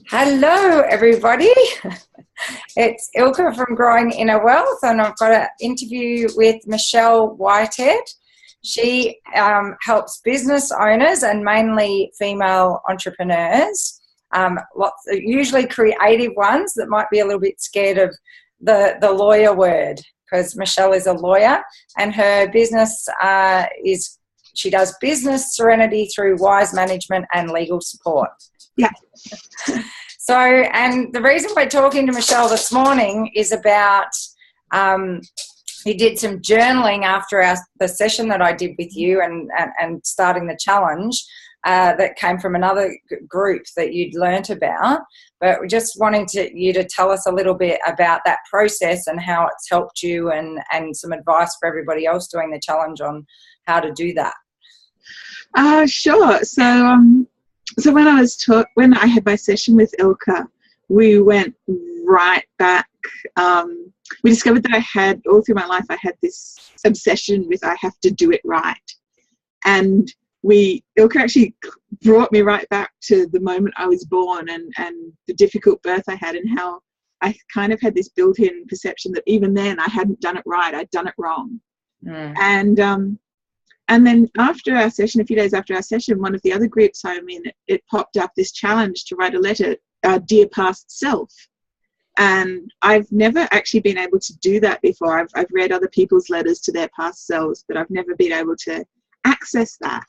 Hello, everybody. It's Ilka from Growing Inner Wealth, and I've got an interview with Michelle Whitehead. She helps business owners and mainly female entrepreneurs, usually creative ones that might be a little bit scared of the lawyer word, because Michelle is a lawyer, and her business she does business serenity through wise management and legal support. Yeah. So, and the reason we're talking to Michelle this morning is about you did some journaling after the session that I did with you and starting the challenge that came from another group that you'd learnt about. But we're just wanting you to tell us a little bit about that process and how it's helped you, and some advice for everybody else doing the challenge on how to do that. Sure. So when I had my session with Ilka, we went right back. We discovered that I had, all through my life, I had this obsession with I have to do it right. And Ilka actually brought me right back to the moment I was born and the difficult birth I had, and how I kind of had this built-in perception that even then I hadn't done it right, I'd done it wrong. And then after our session, a few days after our session, one of the other groups I'm in, it popped up this challenge to write a letter, Dear Past Self. And I've never actually been able to do that before. I've read other people's letters to their past selves, but I've never been able to access that.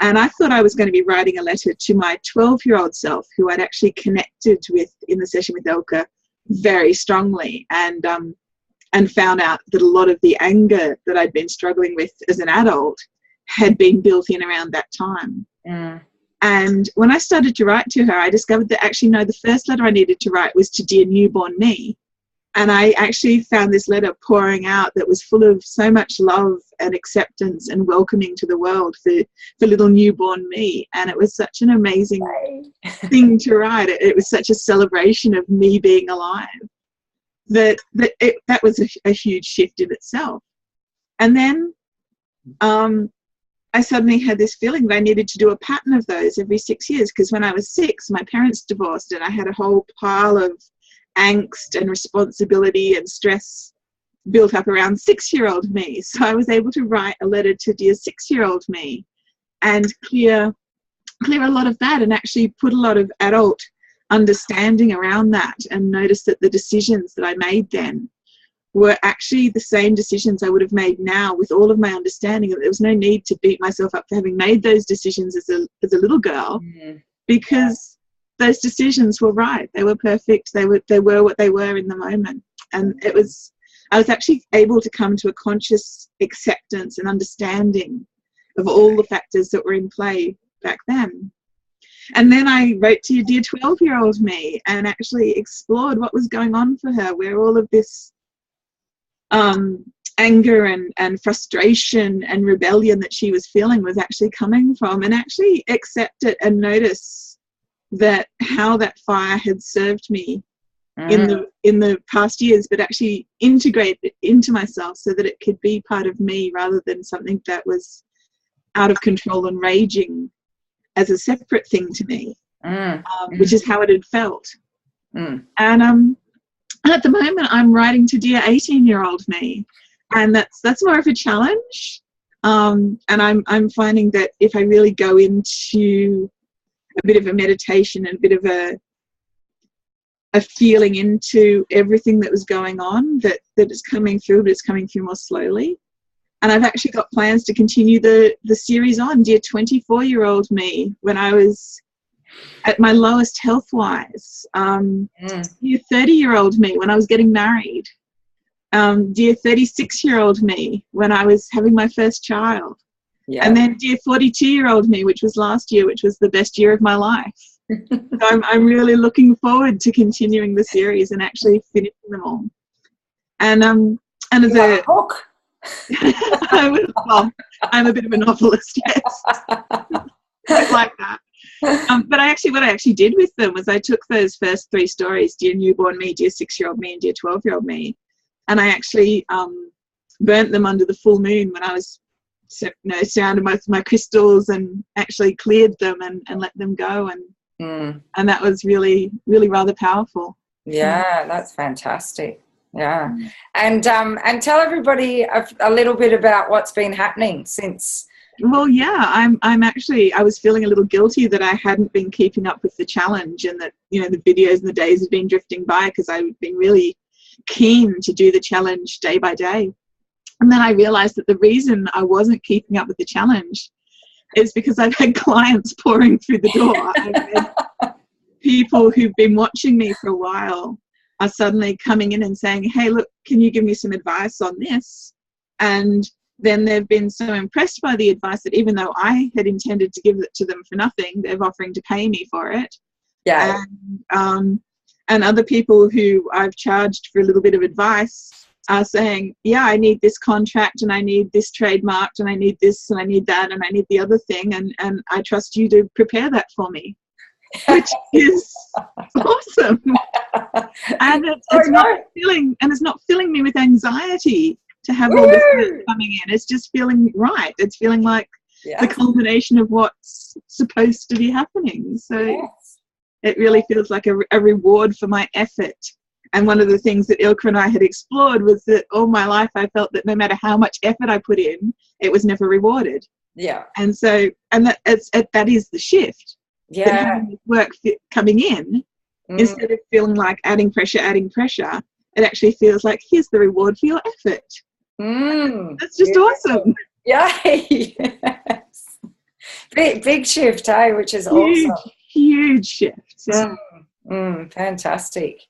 And I thought I was going to be writing a letter to my 12-year-old self, who I'd actually connected with in the session with Ilka very strongly, and found out that a lot of the anger that I'd been struggling with as an adult had been built in around that time. And when I started to write to her, I discovered that actually, no, the first letter I needed to write was to Dear Newborn Me. And I actually found this letter pouring out that was full of so much love and acceptance and welcoming to the world for little newborn me. And it was such an amazing thing to write. It was such a celebration of me being alive. That was a huge shift in itself. And then I suddenly had this feeling that I needed to do a pattern of those every 6 years, because when I was 6, my parents divorced, and I had a whole pile of angst and responsibility and stress built up around 6-year-old me. So I was able to write a letter to Dear 6-year-old me and clear a lot of that, and actually put a lot of adult understanding around that, and notice that the decisions that I made then were actually the same decisions I would have made now, with all of my understanding that there was no need to beat myself up for having made those decisions as a little girl, because those decisions were right. They were perfect. They were what they were in the moment. And I was actually able to come to a conscious acceptance and understanding of all the factors that were in play back then. And then I wrote to Dear 12-year-old me and actually explored what was going on for her, where all of this anger and frustration and rebellion that she was feeling was actually coming from, and actually accept it and notice that how that fire had served me in the past years, but actually integrate it into myself so that it could be part of me rather than something that was out of control and raging as a separate thing to me, which is how it had felt. And at the moment I'm writing to Dear 18-year-old me, and that's more of a challenge. And I'm finding that if I really go into a bit of a meditation and a bit of a feeling into everything that was going on, that is coming through, but it's coming through more slowly. And I've actually got plans to continue the series on Dear 24-year-old me, when I was at my lowest health-wise. Dear 30-year-old me, when I was getting married. Dear 36-year-old me, when I was having my first child. Yeah. And then Dear 42-year-old me, which was last year, which was the best year of my life. So I'm really looking forward to continuing the series and actually finishing them all. And as a book. I'm a bit of a novelist, yes. I like that. But what I actually did with them was I took those first 3 stories, Dear Newborn Me, Dear 6-year-old me, and Dear 12-year-old me, and I actually burnt them under the full moon when I was surrounded by my crystals, and actually cleared them and let them go. And that was really, really rather powerful. Yeah, that's fantastic. Yeah. And tell everybody a little bit about what's been happening since. Well, yeah, I was feeling a little guilty that I hadn't been keeping up with the challenge, and that, you know, the videos and the days had been drifting by, because I've been really keen to do the challenge day by day. And then I realized that the reason I wasn't keeping up with the challenge is because I've had clients pouring through the door. I've had people who've been watching me for a while are suddenly coming in and saying, hey, look, can you give me some advice on this? And then they've been so impressed by the advice that even though I had intended to give it to them for nothing, they're offering to pay me for it. Yeah. And other people who I've charged for a little bit of advice are saying, yeah, I need this contract, and I need this trademarked, and I need this, and I need that, and I need the other thing, and I trust you to prepare that for me, which is awesome. And it's not filling me with anxiety to have all this coming in. It's just feeling right. It's feeling like the culmination of what's supposed to be happening. So it really feels like a reward for my effort. And one of the things that Ilka and I had explored was that all my life I felt that no matter how much effort I put in, it was never rewarded. Yeah. And so, and that is the shift. Yeah. That having this work coming in, instead of feeling like adding pressure, it actually feels like, here's the reward for your effort. That's just awesome. Yay. Yes. Big shift, which is awesome. Huge shift. Yeah. Fantastic.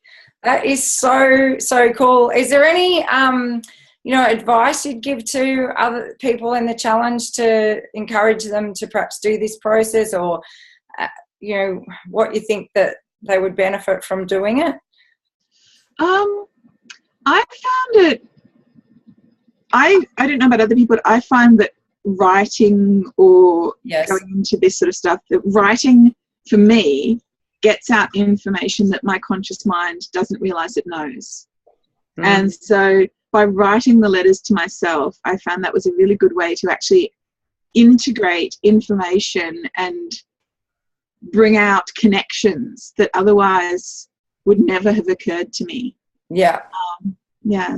That is so cool. Is there any advice you'd give to other people in the challenge to encourage them to perhaps do this process, or what you think that they would benefit from doing it? I found it, I don't know about other people, but I find that writing or going into this sort of stuff, that writing for me gets out information that my conscious mind doesn't realize it knows. And so by writing the letters to myself, I found that was a really good way to actually integrate information and bring out connections that otherwise would never have occurred to me. Yeah.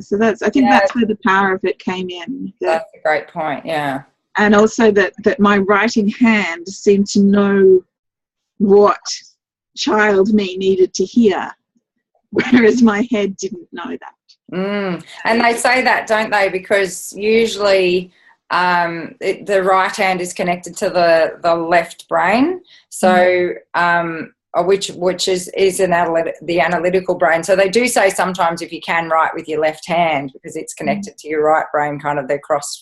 So I think that's where the power of it came in. That's a great point. Yeah. And also that my writing hand seemed to know what child me needed to hear, whereas my head didn't know that. And they say that, don't they? Because usually the right hand is connected to the left brain, so which is the analytical brain. So they do say sometimes if you can write with your left hand, because it's connected to your right brain, kind of, they're cross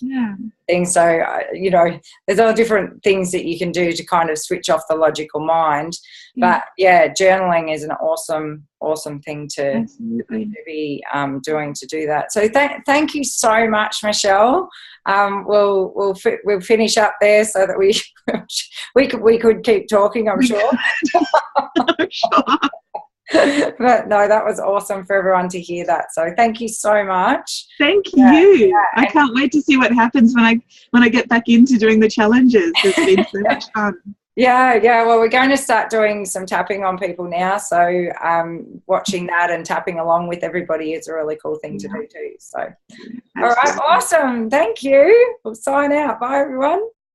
things. So there's all different things that you can do to kind of switch off the logical mind. But journaling is an awesome thing to be doing to do that. So thank you so much, Michelle. We'll finish up there so that we could keep talking, I'm sure. I'm sure. But no, that was awesome for everyone to hear that. So thank you so much. Thank you. Yeah. I can't wait to see what happens when I get back into doing the challenges. It's been so much fun. Yeah. Well, we're going to start doing some tapping on people now. So watching that and tapping along with everybody is a really cool thing to do too. So, all right, awesome. Thank you. We'll sign out. Bye, everyone.